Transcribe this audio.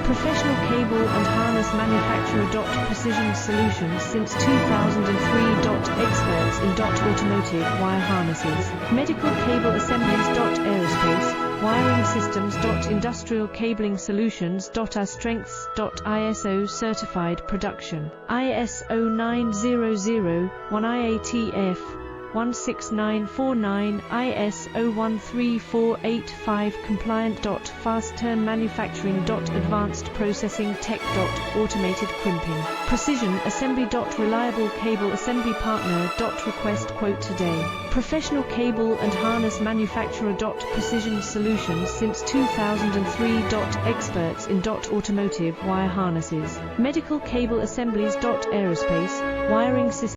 Professional cable and harness manufacturer. Precision solutions since 2003. Experts in automotive wire harnesses. Medical cable assemblies. Aerospace wiring systems. Industrial cabling solutions. Our strengths. ISO certified production. ISO 9001 IATF 16949 ISO 13485 compliant. Fast turn manufacturing. Advanced processing tech. Automated crimping. Precision assembly. Reliable cable assembly partner. Request quote today. Professional cable and harness manufacturer. Precision solutions since 2003. Experts in automotive wire harnesses. Medical cable assemblies. Aerospace wiring systems.